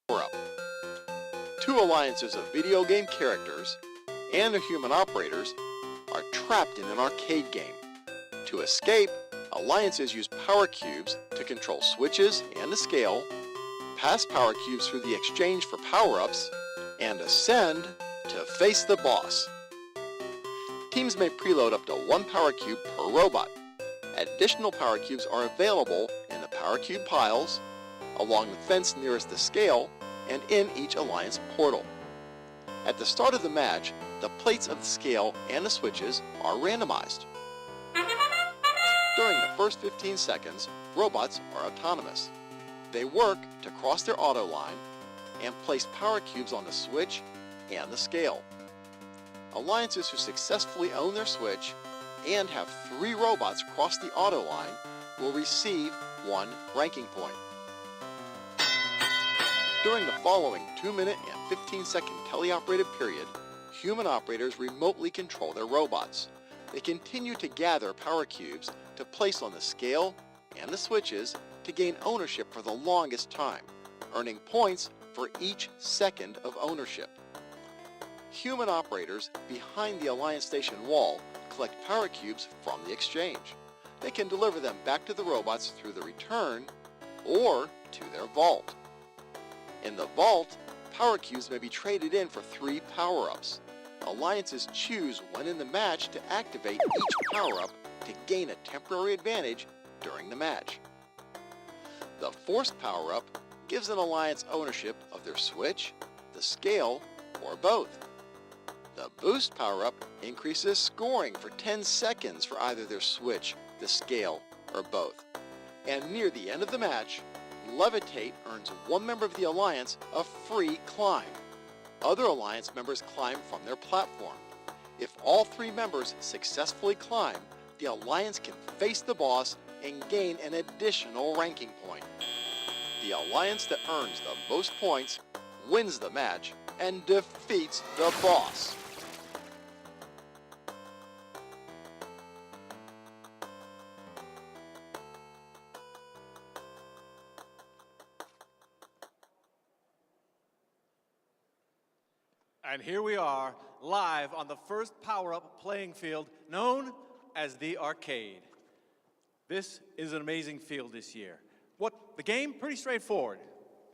power-up. Two alliances of video game characters and their human operators are trapped in an arcade game. To escape, alliances use power cubes to control switches and the scale, pass power cubes through the exchange for power-ups, and ascend to face the boss. Teams may preload up to 1 power cube per robot. Additional power cubes are available in the power cube piles, along the fence nearest the scale, and in each alliance portal. At the start of the match, the plates of the scale and the switches are randomized. During the first 15 seconds, robots are autonomous. They work to cross their auto line and place power cubes on the switch and the scale. Alliances who successfully own their switch and have 3 robots cross the auto line will receive 1 ranking point. During the following 2-minute and 15-second teleoperated period, human operators remotely control their robots. They continue to gather power cubes to place on the scale and the switches to gain ownership for the longest time, earning points for each second of ownership. Human operators behind the Alliance Station wall collect power cubes from the exchange. They can deliver them back to the robots through the return or to their vault. In the vault, power cubes may be traded in for 3 power-ups. Alliances choose when in the match to activate each power-up to gain a temporary advantage during the match. The forced power-up gives an alliance ownership of their switch, the scale, or both. The boost power-up increases scoring for 10 seconds for either their switch, the scale, or both. And near the end of the match, Levitate earns 1 member of the alliance a free climb. Other alliance members climb from their platform. If all 3 members successfully climb, the alliance can face the boss and gain an additional ranking point. The alliance that earns the most points wins the match and defeats the boss. And here we are, live on the first power-up playing field known as the arcade. This is an amazing field this year. The game, pretty straightforward.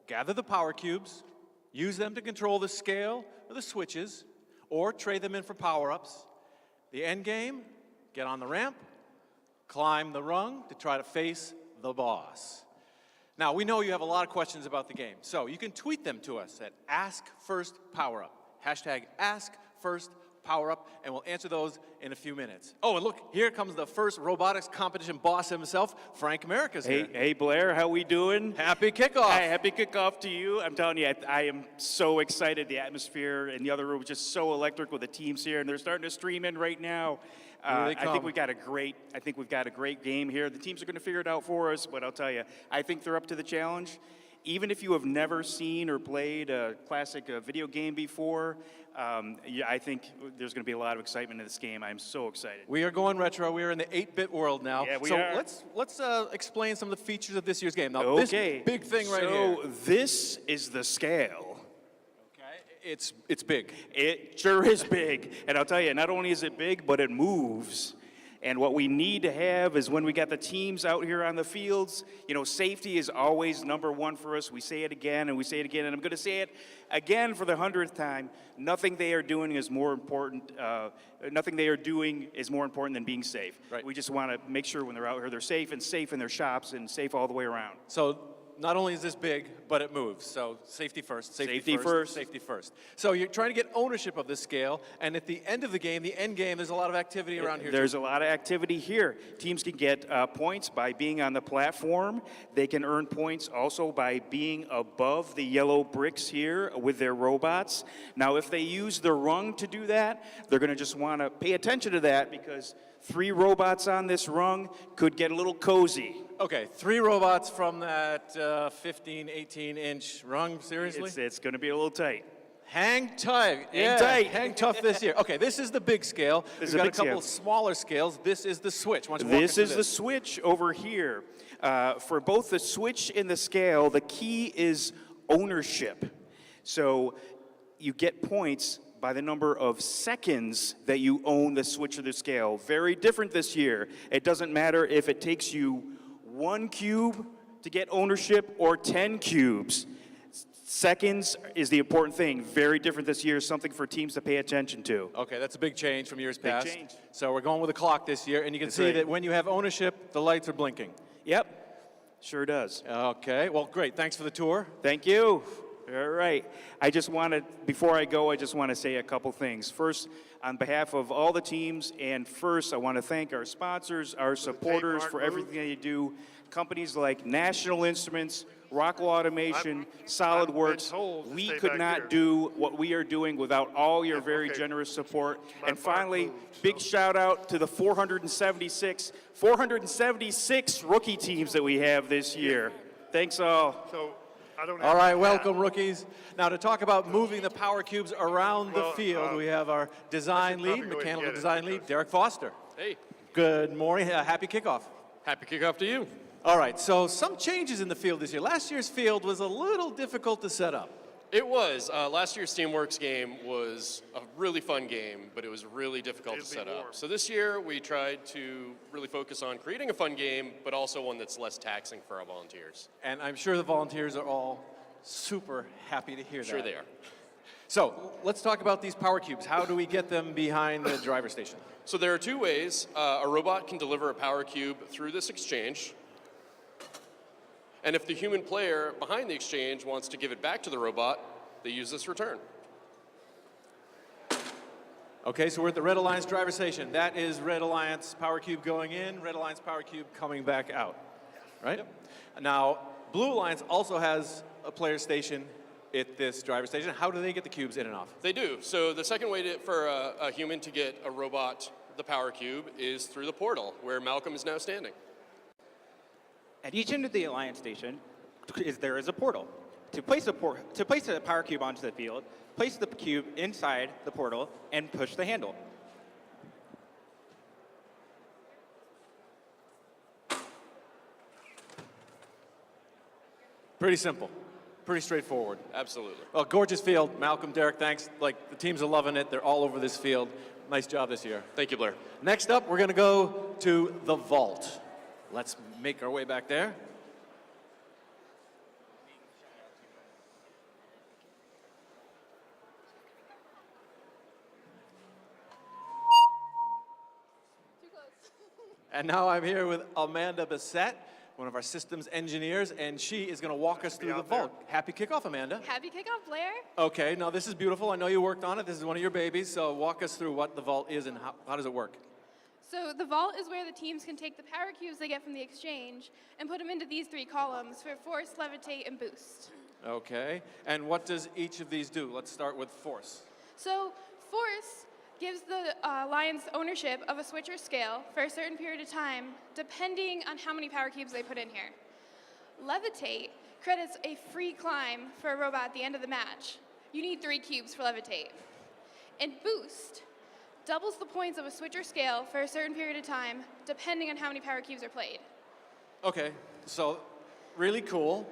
Gather the power cubes, use them to control the scale or the switches, or trade them in for power-ups. The end game, get on the ramp, climb the rung to try to face the boss. Now, we know you have a lot of questions about the game, so you can tweet them to us at #AskFirstPowerUp. Hashtag #AskFirstPowerUp, and we'll answer those in a few minutes. Oh, and look, here comes the first robotics competition boss himself, Frank America's here. Hey, Blair, how we doing? Happy kickoff. Hey, happy kickoff to you. I'm telling you, I am so excited. The atmosphere in the other room is just so electric with the teams here, and they're starting to stream in right now. I think we've got a great game here. The teams are going to figure it out for us, but I'll tell you, I think they're up to the challenge. Even if you have never seen or played a classic video game before, I think there's going to be a lot of excitement in this game. I'm so excited. We are going retro. We are in the 8-bit world now. Yeah, we are. Let's explain some of the features of this year's game. Now, okay. This big thing right here. So this is the scale. Okay, it's big. It sure is big. And I'll tell you, not only is it big, but it moves. And what we need to have is when we got the teams out here on the fields, you know, safety is always #1 for us. We say it again and we say it again, and I'm going to say it again for the 100th time. Nothing they are doing is more important. Nothing they are doing is more important than being safe. Right. We just want to make sure when they're out here, they're safe in their shops and safe all the way around. So not only is this big, but it moves. So safety first, safety first. So you're trying to get ownership of this scale, and at the end of the game, the end game, there's a lot of activity around here. There's a lot of activity here. Teams can get points by being on the platform. They can earn points also by being above the yellow bricks here with their robots. Now, if they use the rung to do that, they're going to just want to pay attention to that because 3 robots on this rung could get a little cozy. Okay, 3 robots from that 15, 18-inch rung, seriously? It's going to be a little tight. Hang tight. Hang tough this year. Okay, this is the big scale. We've got a couple smaller scales. This is the switch. This is the switch over here. For both the switch and the scale, the key is ownership. So you get points by the number of seconds that you own the switch or the scale. Very different this year. It doesn't matter if it takes you 1 cube to get ownership or 10 cubes. Seconds is the important thing. Very different this year, something for teams to pay attention to. Okay, that's a big change from years past. Big change. So we're going with a clock this year, and you can see that when you have ownership, the lights are blinking. Yep, sure does. Okay, well, great. Thanks for the tour. Thank you. All right. I just want to, before I go, I just want to say a couple things. First, on behalf of all the teams, and first, I want to thank our sponsors, our supporters for everything they do. Companies like National Instruments, Rockwell Automation, SolidWorks. We could not do what we are doing without all your very generous support. And finally, big shout out to the 476 rookie teams that we have this year. Thanks all. All right, welcome, rookies. Now, to talk about moving the power cubes around the field, we have our design lead, mechanical design lead, Derek Foster. Hey. Good morning. Happy kickoff. Happy kickoff to you. All right, so some changes in the field this year. Last year's field was a little difficult to set up. It was. Last year's Steamworks game was a really fun game, but it was really difficult to set up. So this year, we tried to really focus on creating a fun game, but also one that's less taxing for our volunteers. And I'm sure the volunteers are all super happy to hear that. Sure they are. So let's talk about these power cubes. How do we get them behind the driver station? So there are two ways. A robot can deliver a power cube through this exchange. And if the human player behind the exchange wants to give it back to the robot, they use this return. Okay, so we're at the Red Alliance driver station. That is Red Alliance power cube going in, Red Alliance power cube coming back out, right? Yep. Now, Blue Alliance also has a player station at this driver station. How do they get the cubes in and off? They do. So the second way for a human to get a robot the power cube is through the portal, where Malcolm is now standing. At each end of the Alliance station, there is a portal. To place a power cube onto the field, place the cube inside the portal and push the handle. Pretty simple. Pretty straightforward. Absolutely. Well, gorgeous field. Malcolm, Derek, thanks. Like, the teams are loving it. They're all over this field. Nice job this year. Thank you, Blair. Next up, we're going to go to the vault. Let's make our way back there. And now I'm here with Amanda Bissett, one of our systems engineers, and she is going to walk us through the vault. Happy kickoff, Amanda. Happy kickoff, Blair. Okay, now this is beautiful. I know you worked on it. This is one of your babies, so walk us through what the vault is and how does it work? So the vault is where the teams can take the power cubes they get from the exchange and put them into these three columns for force, levitate, and boost. Okay, and what does each of these do? Let's start with force. So force gives the Alliance ownership of a switcher scale for a certain period of time, depending on how many power cubes they put in here. Levitate credits a free climb for a robot at the end of the match. You need 3 cubes for levitate. And boost doubles the points of a switcher scale for a certain period of time, depending on how many power cubes are played. Okay, so really cool.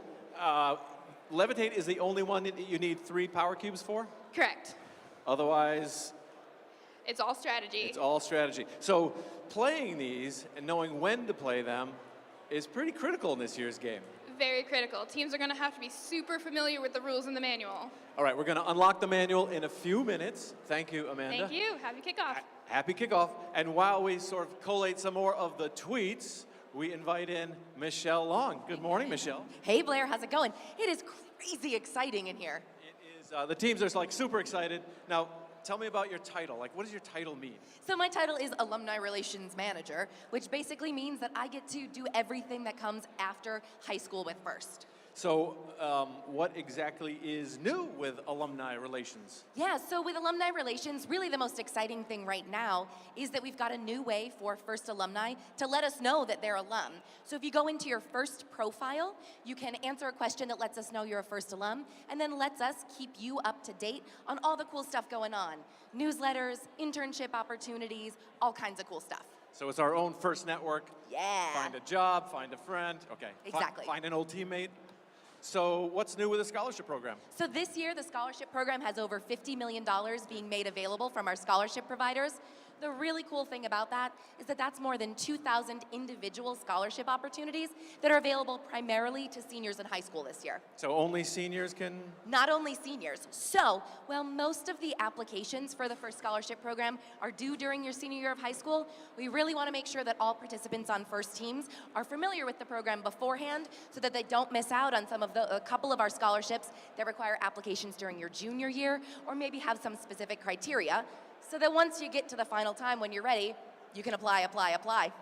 Levitate is the only one that you need 3 power cubes for? Correct. Otherwise, it's all strategy. It's all strategy. So playing these and knowing when to play them is pretty critical in this year's game. Very critical. Teams are going to have to be super familiar with the rules in the manual. All right, we're going to unlock the manual in a few minutes. Thank you, Amanda. Thank you. Happy kickoff. Happy kickoff. And while we sort of collate some more of the tweets, we invite in Michelle Long. Good morning, Michelle. Hey, Blair. How's it going? It is crazy exciting in here. It is. The teams are like super excited. Now, tell me about your title. Like, what does your title mean? So my title is Alumni Relations Manager, which basically means that I get to do everything that comes after high school with First. So what exactly is new with alumni relations? Yeah, so with alumni relations, really the most exciting thing right now is that we've got a new way for First alumni to let us know that they're alum. So if you go into your First profile, you can answer a question that lets us know you're a First alum, and then lets us keep you up to date on all the cool stuff going on. Newsletters, internship opportunities, all kinds of cool stuff. So it's our own First network. Yeah. Find a job, find a friend. Okay. Exactly. Find an old teammate. So what's new with the scholarship program? So this year, the scholarship program has over $50 million being made available from our scholarship providers. The really cool thing about that is that that's more than 2,000 individual scholarship opportunities that are available primarily to seniors in high school this year. So only seniors can? Not only seniors. So, while most of the applications for the FIRST scholarship program are due during your senior year of high school, we really want to make sure that all participants on FIRST teams are familiar with the program beforehand so that they don't miss out on a couple of our scholarships that require applications during your junior year or maybe have some specific criteria, so that once you get to the final time when you're ready, you can apply. Apply.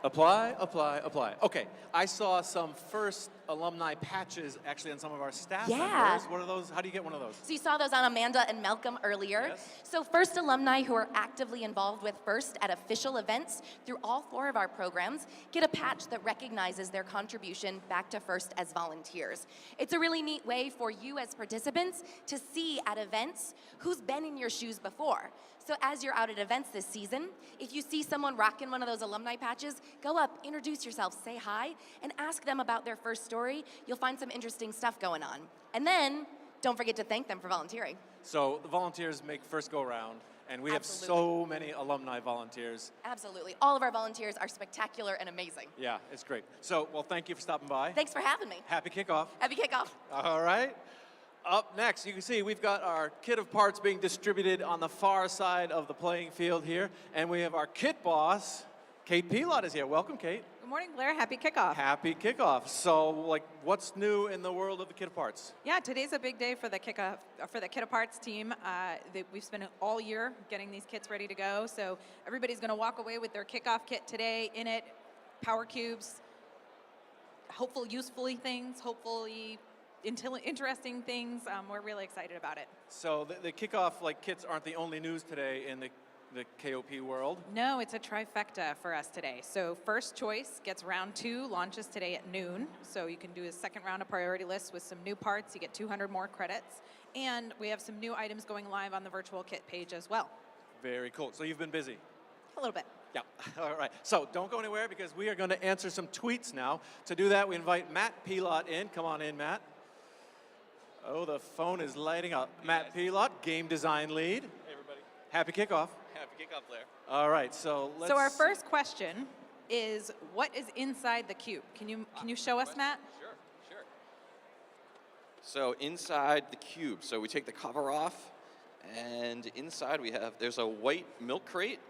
Okay, I saw some FIRST alumni patches actually on some of our staff members. What are those? How do you get one of those? So you saw those on Amanda and Malcolm earlier. Yes. So FIRST alumni who are actively involved with FIRST at official events through all 4 of our programs get a patch that recognizes their contribution back to FIRST as volunteers. It's a really neat way for you as participants to see at events who's been in your shoes before. So as you're out at events this season, if you see someone rocking one of those alumni patches, go up, introduce yourself, say hi, and ask them about their FIRST story. You'll find some interesting stuff going on. And then, don't forget to thank them for volunteering. So the volunteers make FIRST go around, and we have so Absolutely. many alumni volunteers. Absolutely. All of our volunteers are spectacular and amazing. Yeah, it's great. So, well, thank you for stopping by. Thanks for having me. Happy kickoff. Happy kickoff. All right. Up next, you can see we've got our kit of parts being distributed on the far side of the playing field here. And we have our kit boss, Kate Pelot is here. Welcome, Kate. Good morning, Blair. Happy kickoff. Happy kickoff. So, what's new in the world of the kit of parts? Yeah, today's a big day for the kit of parts team. We've spent all year getting these kits ready to go. So everybody's going to walk away with their kickoff kit today. In it, power cubes, hopefully useful things, hopefully interesting things. We're really excited about it. So the kickoff kits aren't the only news today in the KOP world. No, it's a trifecta for us today. So first choice gets round 2, launches today at noon. So you can do a second round of priority lists with some new parts. You get 200 more credits. And we have some new items going live on the virtual kit page as well. Very cool. So you've been busy. A little bit. Yeah. All right. So don't go anywhere because we are going to answer some tweets now. To do that, we invite Matt Pelot in. Come on in, Matt. Oh, the phone is lighting up. Matt Pelot, game design lead. Hey, everybody. Happy kickoff. Happy kickoff, Blair. All right, so let's... So our first question is, what is inside the cube? Can you show us, Matt? Sure. So inside the cube, so we take the cover off, and inside there's a white milk crate.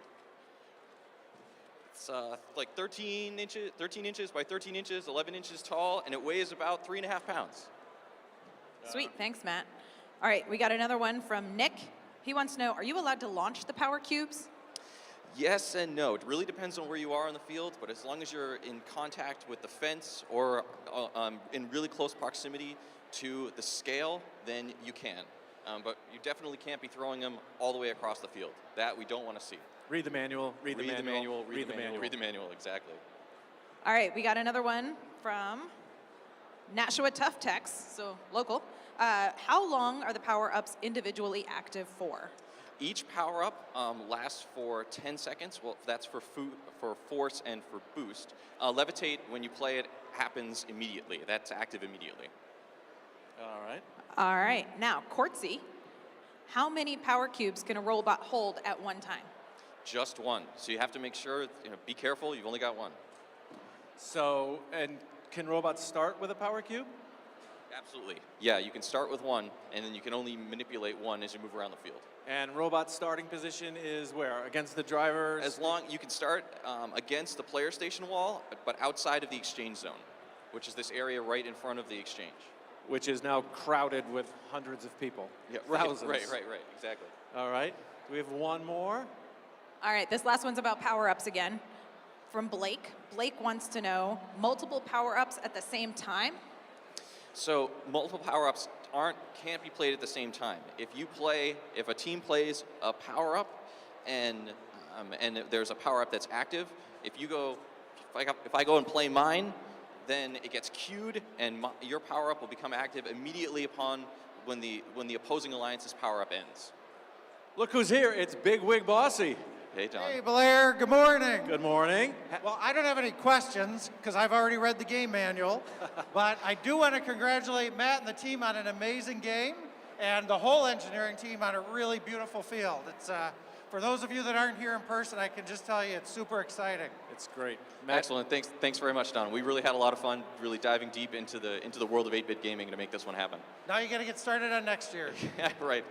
It's like 13 inches by 13 inches, 11 inches tall, and it weighs about 3.5 pounds. Sweet, thanks, Matt. All right, we got another one from Nick. He wants to know, are you allowed to launch the power cubes? Yes and no. It really depends on where you are on the field, but as long as you're in contact with the fence or in really close proximity to the scale, then you can. But you definitely can't be throwing them all the way across the field. That we don't want to see. Read the manual, read the manual, exactly. All right, we got another one from Nashua Tough Techs, so local. How long are the power-ups individually active for? Each power-up lasts for 10 seconds. Well, that's for force and for boost. Levitate, when you play it, happens immediately. That's active immediately. All right. All right, now, Courtsy, how many power cubes can a robot hold at one time? Just one. So you have to make sure, be careful, you've only got one. So, and can robots start with a power cube? Absolutely. Yeah, you can start with one, and then you can only manipulate one as you move around the field. And robot starting position is where? Against the drivers? As long, you can start against the player station wall, but outside of the exchange zone, which is this area right in front of the exchange. Which is now crowded with hundreds of people. Yeah, thousands. Right, exactly. All right, do we have one more? All right, this last one's about power-ups again. From Blake. Blake wants to know, multiple power-ups at the same time? So multiple power-ups can't be played at the same time. If a team plays a power-up and there's a power-up that's active, if I go and play mine, then it gets queued and your power-up will become active immediately upon when the opposing alliance's power-up ends. Look who's here, it's Big Wig Bossy. Hey, Don. Hey, Blair. Good morning. Good morning. Well, I don't have any questions because I've already read the game manual, but I do want to congratulate Matt and the team on an amazing game and the whole engineering team on a really beautiful field. It's for those of you that aren't here in person, I can just tell you it's super exciting. It's great. Excellent. Thanks very much, Don. We really had a lot of fun, really diving deep into the world of 8-bit gaming to make this one happen. Now you got to get started on next year. Right.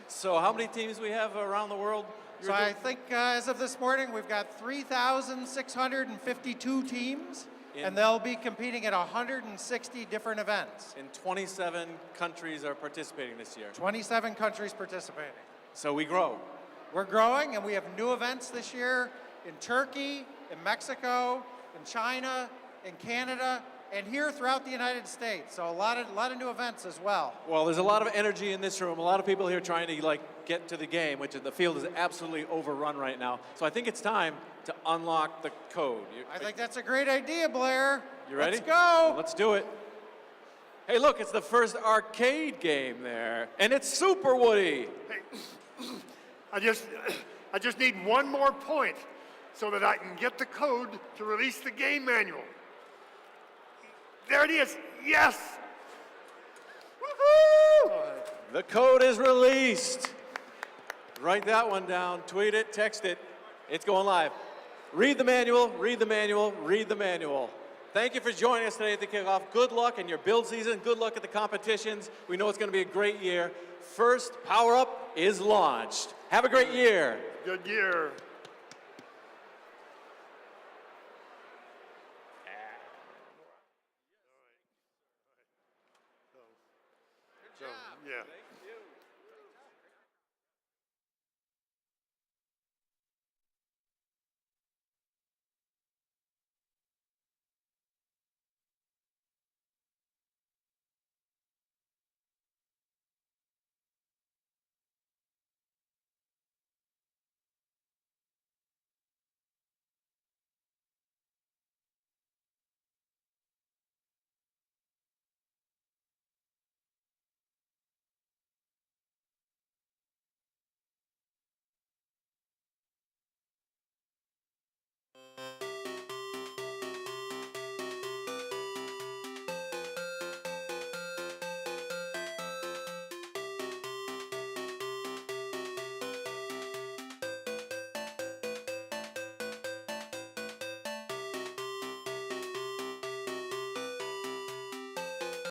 So how many teams we have around the world? So I think as of this morning, we've got 3,652 teams, and they'll be competing at 160 different events. And 27 countries are participating this year. 27 countries participating. So we grow. We're growing, and we have new events this year in Turkey, in Mexico, in China, in Canada, and here throughout the United States. So a lot of new events as well. Well, there's a lot of energy in this room. A lot of people here trying to get to the game, which the field is absolutely overrun right now. So I think it's time to unlock the code. I think that's a great idea, Blair. You ready? Let's go. Let's do it. Hey, look, it's the first arcade game there, and it's Super Woody. Hey, I just need one more point so that I can get the code to release the game manual. There it is. Yes. Woohoo! The code is released. Write that one down, tweet it, text it. It's going live. Read the manual, read the manual, read the manual. Thank you for joining us today at the kickoff. Good luck in your build season. Good luck at the competitions. We know it's going to be a great year. First Power Up is launched. Have a great year. Good year.